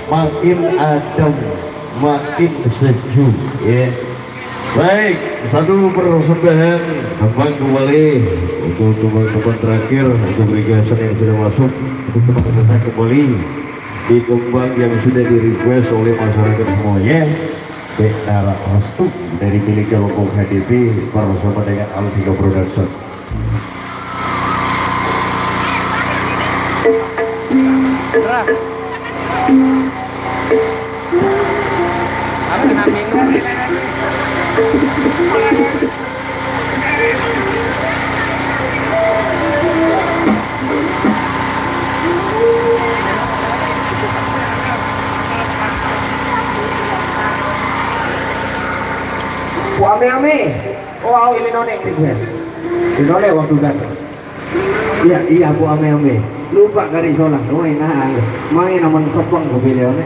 makin adem, makin sejuk ya. Baik, satu persembahan abang kembali untuk teman-teman terakhir, untuk requestan yang sudah masuk, untuk teman-teman kembali di kembang yang sudah di request oleh masyarakat semuanya. Benar Restu dari milik Lokong HDP bersama dengan Alvino Production. Apa kena minggu? Ame-ame. Oh, ini nonek nih guys. Ini nonek waktu kan. Iya, Bu ame-ame. Lupa kari solah. Oh, nah, main naman sopang ke videonya.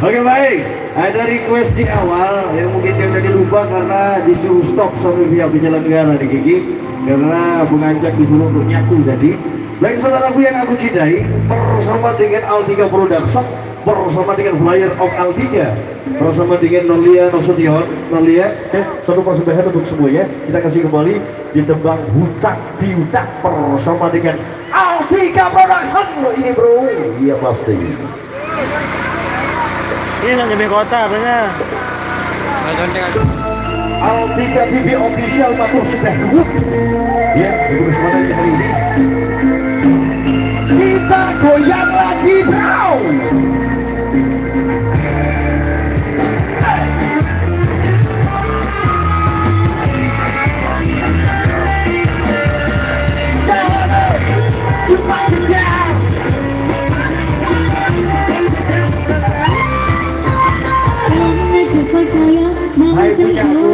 Oke baik, ada request di awal yang mungkin yang tadi lupa karena disuruh stop sama pihak penyelenggara di Gigi karena mengajak disuruh untuk nyaku tadi. Baik saudaraku yang aku cintai, bersama dengan Altika Production, bersama dengan Flyer of Altika, bersama dengan Nolia Nasution, Nolia, satu persembahan untuk semuanya. Kita kasih kembali di tembang Hutang Piutang bersama dengan Altika Production. Ini bro, iya pasti. Ini nggak nyampe kota apanya? Altika TV official matur sudah dulu. Ya, ibu semua hari ini. Kita goyang lagi bro. Hai punya aku.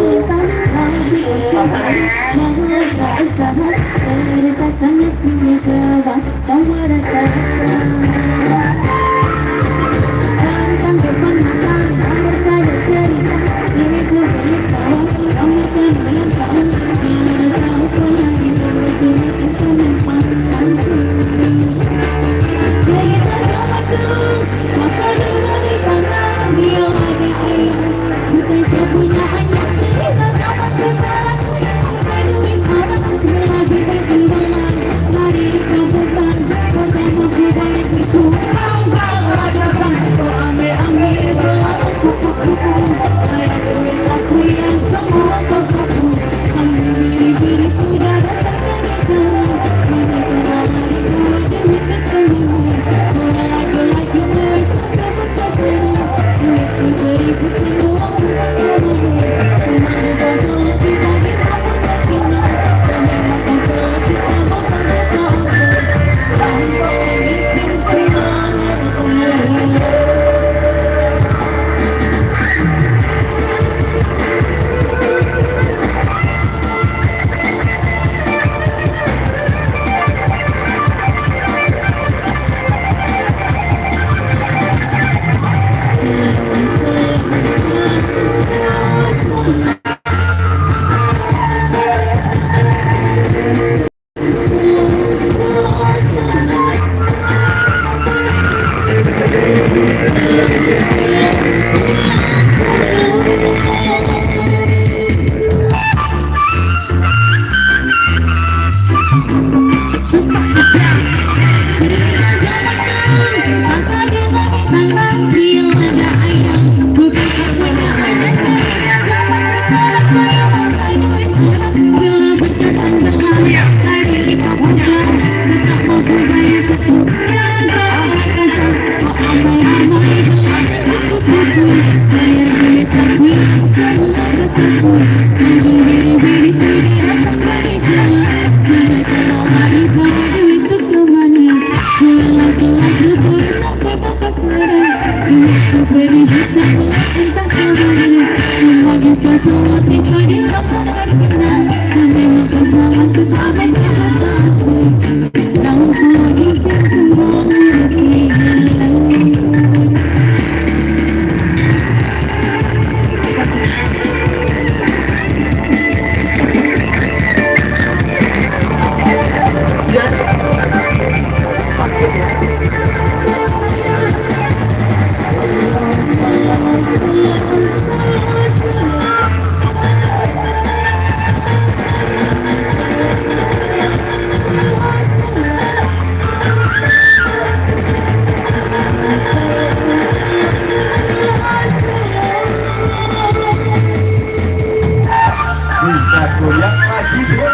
goyang lagi bro.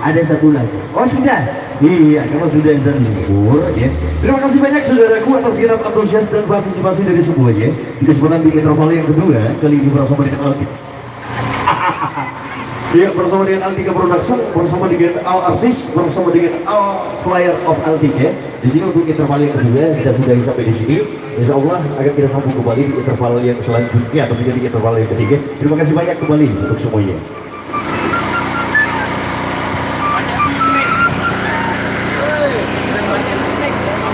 Ada satu lagi. Oh sudah. Iya, kalau sudah dan libur ya. Terima kasih banyak saudaraku atas genap antusias dan partisipasi dari semuanya di kesempatan di interval yang kedua kali ini bersama dengan Alti. Ya, bersama dengan Altika Production, bersama dengan Al Artis, bersama dengan Al Flyer of Altik ya. Di sini untuk interval yang kedua kita sudah sampai di sini. Insya Allah akan kita sambung kembali di interval yang selanjutnya atau menjadi interval yang ketiga. Terima kasih banyak kembali untuk semuanya.